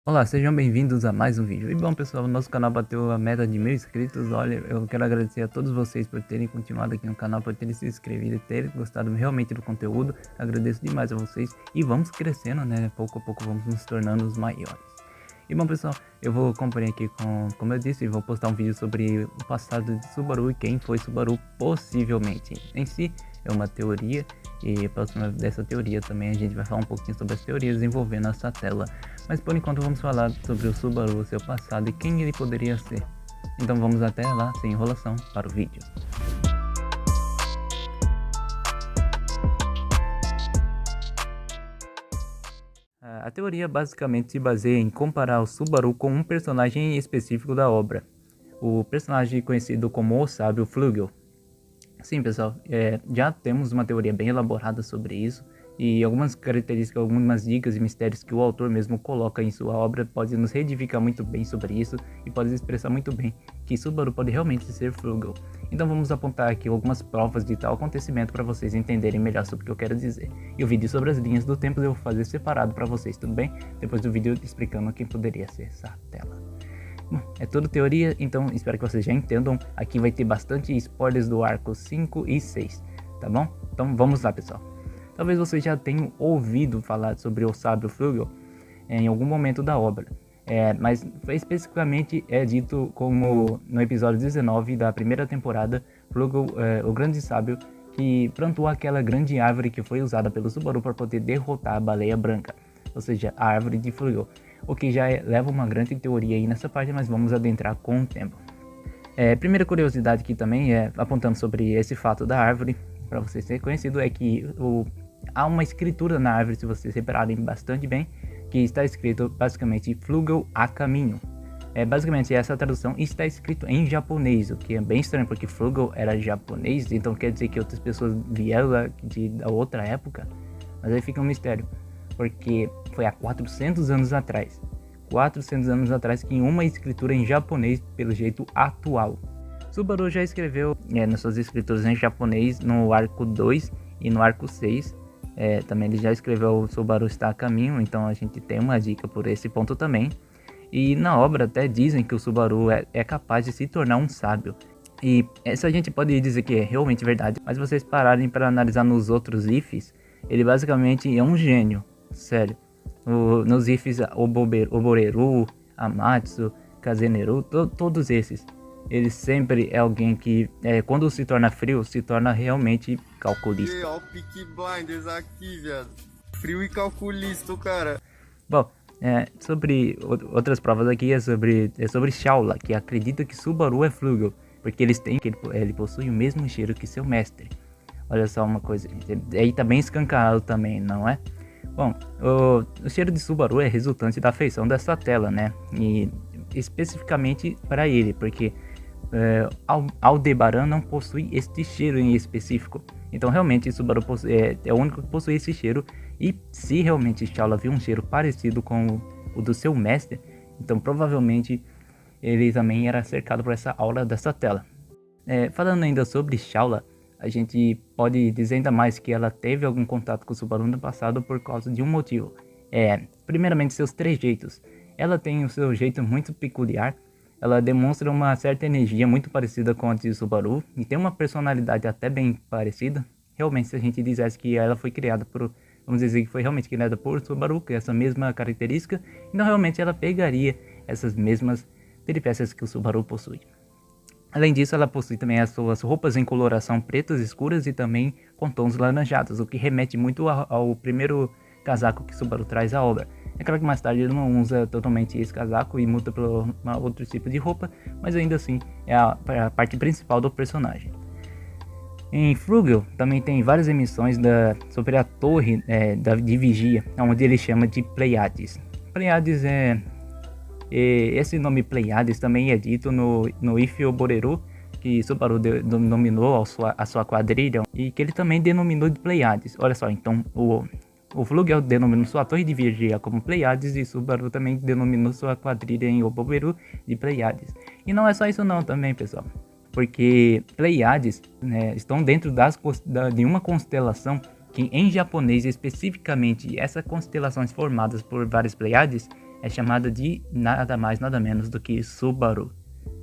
Olá, sejam bem-vindos a mais um vídeo. E bom pessoal, o nosso canal bateu a meta de 1000 inscritos. Olha, eu quero agradecer a todos vocês por terem continuado aqui no canal, por terem se inscrevido e terem gostado realmente do conteúdo. Agradeço demais a vocês e vamos crescendo, né? Pouco a pouco vamos nos tornando os maiores. E bom pessoal, eu vou acompanhar aqui como eu disse, vou postar um vídeo sobre o passado de Subaru e quem foi Subaru possivelmente. Em si, é uma teoria e próxima dessa teoria também a gente vai falar um pouquinho sobre as teorias envolvendo essa tela. Mas por enquanto vamos falar sobre o Subaru, seu passado e quem ele poderia ser. Então vamos até lá, sem enrolação, para o vídeo. A teoria basicamente se baseia em comparar o Subaru com um personagem específico da obra. O personagem conhecido como o Sábio Flugel. Sim pessoal, já temos uma teoria bem elaborada sobre isso. E algumas características, algumas dicas e mistérios que o autor mesmo coloca em sua obra pode nos reedificar muito bem sobre isso e pode expressar muito bem que Subaru pode realmente ser Flugel. Então vamos apontar aqui algumas provas de tal acontecimento para vocês entenderem melhor sobre o que eu quero dizer. E o vídeo sobre as linhas do tempo eu vou fazer separado para vocês, tudo bem? Depois do vídeo explicando quem poderia ser essa tela. Bom, é tudo teoria, então espero que vocês já entendam. Aqui vai ter bastante spoilers do arco 5 e 6, tá bom? Então vamos lá pessoal. Talvez vocês já tenham ouvido falar sobre o Sábio Flugel em algum momento da obra, mas especificamente é dito como no episódio 19 da primeira temporada, Flugel, o grande sábio, que plantou aquela grande árvore que foi usada pelo Subaru para poder derrotar a baleia branca, ou seja, a árvore de Flugel, o que já leva uma grande teoria aí nessa parte, mas vamos adentrar com o tempo. Primeira curiosidade que também apontando sobre esse fato da árvore, para vocês terem conhecido, é que há uma escritura na árvore, se vocês repararem bastante bem, que está escrito basicamente Flugel a caminho. Basicamente essa tradução está escrito em japonês, o que é bem estranho porque Flugel era japonês, então quer dizer que outras pessoas vieram da outra época, mas aí fica um mistério, porque foi há 400 anos atrás. 400 anos atrás que em uma escritura em japonês, pelo jeito atual. Subaru já escreveu nas suas escrituras em japonês no arco 2 e no arco 6. Também ele já escreveu o Subaru está a caminho, então a gente tem uma dica por esse ponto também. E na obra até dizem que o Subaru é capaz de se tornar um sábio. E essa a gente pode dizer que é realmente verdade, mas vocês pararem para analisar nos outros ifs, ele basicamente é um gênio, sério. Nos ifs Oboreru, Amatsu, Kazeneru, todos esses. Ele sempre é alguém que, quando se torna frio, se torna realmente calculista. Olha o Peaky Blinders aqui, viado. Frio e calculista, cara. Bom, sobre outras provas aqui é sobre Shaula, que acredita que Subaru é Flugel, porque ele possui o mesmo cheiro que seu mestre. Olha só uma coisa, aí tá bem escancarado também, não é? Bom, o cheiro de Subaru é resultante da feição dessa tela, né? E especificamente para ele, porque Aldebaran não possui este cheiro em específico. Então realmente Subaru é o único que possui esse cheiro. E se realmente Shaula viu um cheiro parecido com o do seu mestre, então provavelmente ele também era cercado por essa aura dessa tela. Falando ainda sobre Shaula, a gente pode dizer ainda mais que ela teve algum contato com o Subaru no passado por causa de um motivo. Primeiramente seus trejeitos. Ela tem o seu jeito muito peculiar. Ela demonstra uma certa energia muito parecida com a de Subaru e tem uma personalidade até bem parecida. Realmente, se a gente dissesse que ela foi criada vamos dizer que foi realmente criada por Subaru, com essa mesma característica, então realmente ela pegaria essas mesmas peripécias que o Subaru possui. Além disso, ela possui também as suas roupas em coloração pretas escuras e também com tons laranjados, o que remete muito ao primeiro casaco que Subaru traz à obra. É claro que mais tarde ele não usa totalmente esse casaco e muda para outro tipo de roupa, mas ainda assim é a parte principal do personagem. Em Flugel também tem várias emissões sobre a torre de vigia, onde ele chama de Pleiades. Pleiades esse nome Pleiades também é dito no If Oboreru, que Subaru denominou a sua quadrilha, e que ele também denominou de Pleiades. Olha só, então o Flugel denominou sua torre de vigia como Pleiades e Subaru também denominou sua quadrilha em Oboreru de Pleiades. E não é só isso não também, pessoal. Porque Pleiades estão dentro de uma constelação que em japonês especificamente essas constelações formadas por várias Pleiades é chamada de nada mais nada menos do que Subaru.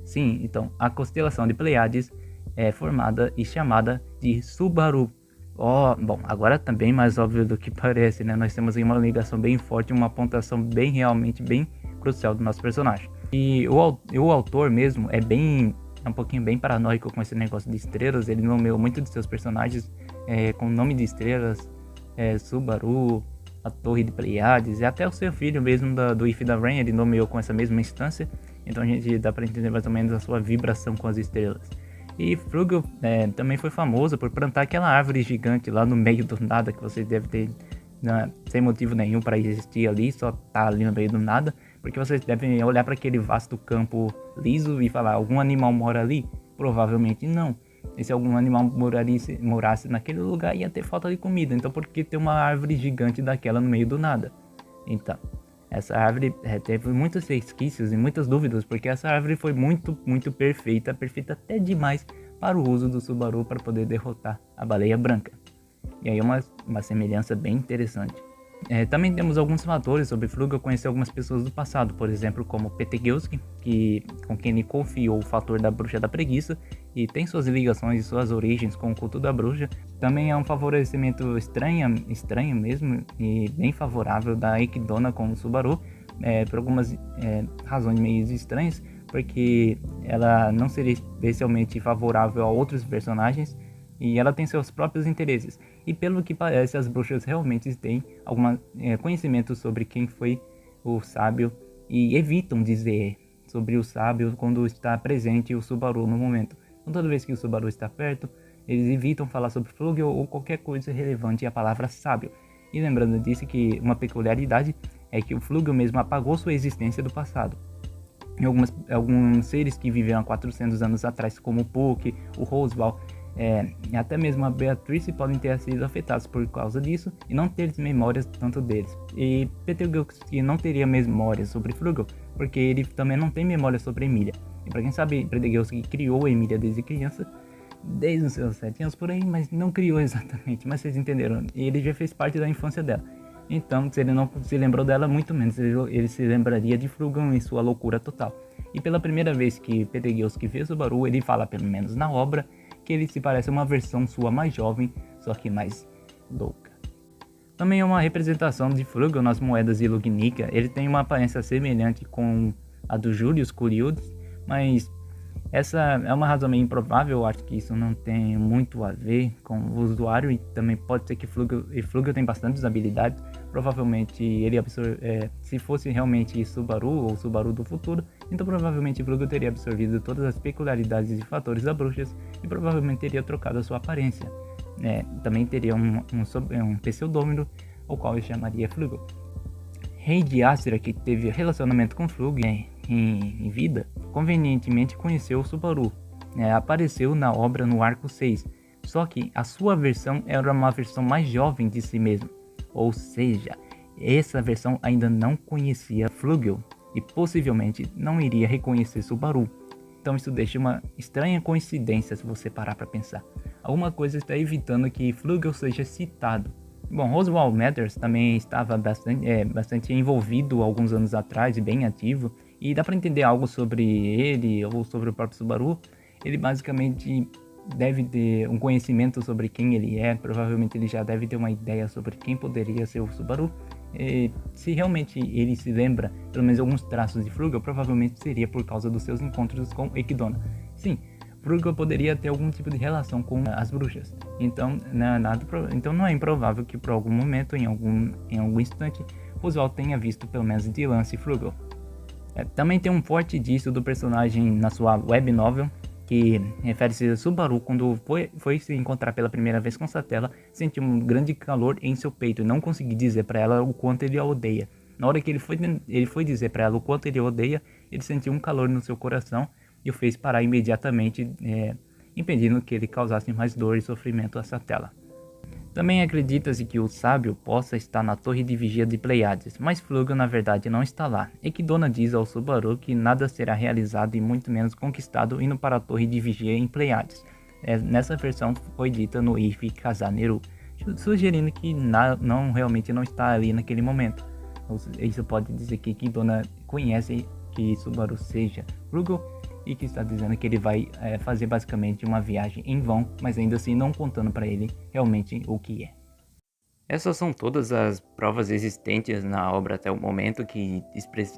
Sim, então a constelação de Pleiades é formada e chamada de Subaru. Bom, agora tá bem mais óbvio do que parece, né? Nós temos aí uma ligação bem forte, uma pontuação bem realmente bem crucial do nosso personagem. E o autor mesmo é um pouquinho bem paranoico com esse negócio de estrelas. Ele nomeou muito de seus personagens com o nome de estrelas, Subaru, a Torre de Pleiades, e até o seu filho mesmo do If da Rain ele nomeou com essa mesma instância. Então a gente dá para entender mais ou menos a sua vibração com as estrelas. E Flugel também foi famoso por plantar aquela árvore gigante lá no meio do nada, que vocês devem ter sem motivo nenhum para existir ali, só tá ali no meio do nada, porque vocês devem olhar para aquele vasto campo liso e falar, algum animal mora ali? Provavelmente não. E se algum animal morasse naquele lugar, ia ter falta de comida. Então por que ter uma árvore gigante daquela no meio do nada? Então, essa árvore teve muitos resquícios e muitas dúvidas, porque essa árvore foi muito perfeita até demais para o uso do Subaru para poder derrotar a baleia branca. E aí uma semelhança bem interessante. Também temos alguns fatores sobre Flugel conhecer algumas pessoas do passado, por exemplo, como Petegilski, com quem ele confiou o fator da bruxa da preguiça e tem suas ligações e suas origens com o culto da bruxa. Também é um favorecimento estranho mesmo e bem favorável da Ekidona com o Subaru, por algumas razões meio estranhas, porque ela não seria especialmente favorável a outros personagens e ela tem seus próprios interesses. E pelo que parece, as bruxas realmente têm algum conhecimento sobre quem foi o sábio e evitam dizer sobre o sábio quando está presente o Subaru no momento. Então, toda vez que o Subaru está perto, eles evitam falar sobre Flugel ou qualquer coisa relevante à palavra sábio. E lembrando disso que uma peculiaridade é que o Flugel mesmo apagou sua existência do passado. E alguns seres que viveram há 400 anos atrás, como o Puck, o Rosval, e até mesmo a Beatrice podem ter sido afetados por causa disso e não ter memórias tanto deles. E Petegilski não teria memórias sobre Flugel, porque ele também não tem memória sobre Emília. E para quem sabe, Petegilski criou a Emília desde criança, desde os seus 7 anos por aí, mas não criou exatamente, mas vocês entenderam. E ele já fez parte da infância dela. Então, se ele não se lembrou dela, muito menos ele se lembraria de Flugel em sua loucura total. E pela primeira vez que Petegilski vê Subaru, ele fala, pelo menos na obra, que ele se parece a uma versão sua mais jovem, só que mais louca. Também é uma representação de Flugel nas moedas de Lugnica. Ele tem uma aparência semelhante com a do Julius Curius, mas essa é uma razão meio improvável. Eu acho que isso não tem muito a ver com o usuário e também pode ser que Flugel tem bastantes habilidades. Provavelmente ele se fosse realmente Subaru ou Subaru do futuro, então provavelmente Flugel teria absorvido todas as peculiaridades e fatores da bruxas e provavelmente teria trocado a sua aparência. Também teria um pseudônimo, o qual eu chamaria Flugel. Rei de Astra, que teve relacionamento com Flugel em vida, convenientemente conheceu o Subaru. Apareceu na obra no arco 6, só que a sua versão era uma versão mais jovem de si mesmo. Ou seja, essa versão ainda não conhecia Flugel e possivelmente não iria reconhecer Subaru. Então isso deixa uma estranha coincidência se você parar para pensar. Alguma coisa está evitando que Flugel seja citado. Bom, Roswell Matters também estava bastante envolvido alguns anos atrás e bem ativo. E dá para entender algo sobre ele ou sobre o próprio Subaru. Ele basicamente deve ter um conhecimento sobre quem ele é, provavelmente ele já deve ter uma ideia sobre quem poderia ser o Subaru. E se realmente ele se lembra, pelo menos alguns traços de Flugel, provavelmente seria por causa dos seus encontros com Ekidona. Sim, Flugel poderia ter algum tipo de relação com as bruxas, então não é improvável que por algum momento, em algum instante, Roswell tenha visto pelo menos de lance Flugel. Também tem um forte indício do personagem na sua web novel, que refere-se a Subaru quando foi se encontrar pela primeira vez com Satella, sentiu um grande calor em seu peito e não conseguiu dizer para ela o quanto ele a odeia. Na hora que ele foi dizer para ela o quanto ele a odeia, ele sentiu um calor no seu coração e o fez parar imediatamente, impedindo que ele causasse mais dor e sofrimento a Satella. Também acredita-se que o sábio possa estar na torre de vigia de Pleiades, mas Flugel na verdade não está lá. Ekidona diz ao Subaru que nada será realizado e muito menos conquistado indo para a torre de vigia em Pleiades. Nessa versão foi dita no If Kazaneru, sugerindo que não realmente não está ali naquele momento. Isso pode dizer que Dona conhece que Subaru seja Rugal e que está dizendo que ele vai fazer basicamente uma viagem em vão, mas ainda assim não contando para ele realmente o que é. Essas são todas as provas existentes na obra até o momento que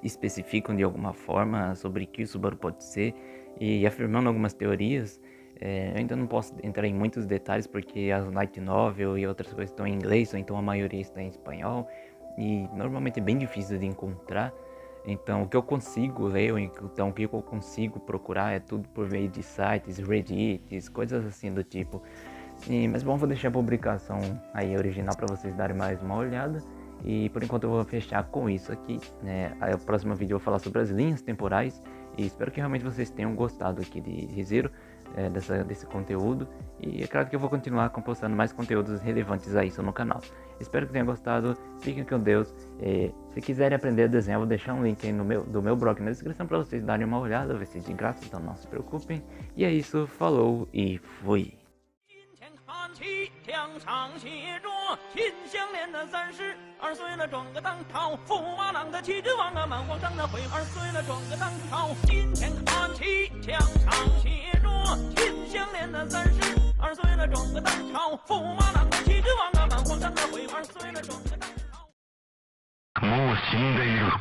especificam de alguma forma sobre o que o Subaru pode ser e afirmando algumas teorias. Eu ainda não posso entrar em muitos detalhes porque as light novel e outras coisas estão em inglês, ou então a maioria está em espanhol e normalmente é bem difícil de encontrar. Então o que eu consigo ler, ou então o que eu consigo procurar é tudo por meio de sites, Reddit, coisas assim do tipo. Mas bom, vou deixar a publicação aí original para vocês darem mais uma olhada. E por enquanto eu vou fechar com isso aqui, né? Aí o próximo vídeo eu vou falar sobre as linhas temporais. E espero que realmente vocês tenham gostado aqui de ReZero, desse conteúdo. E é claro que eu vou continuar postando mais conteúdos relevantes a isso no canal. Espero que tenham gostado, fiquem com Deus. Se quiserem aprender a desenhar, eu vou deixar um link aí do meu blog na descrição para vocês darem uma olhada, vai ser de graça, então não se preocupem. E é isso, falou e fui! 墙上写着秦香莲的32岁了，转个当朝，驸马郎的旗帜王啊，满皇上的徽2岁了，转个当朝。今天看齐墙上写着秦香莲的32岁了，转个当朝，驸马郎的旗帜王啊，满皇上的徽2岁了，转个当朝。もう死んでいる。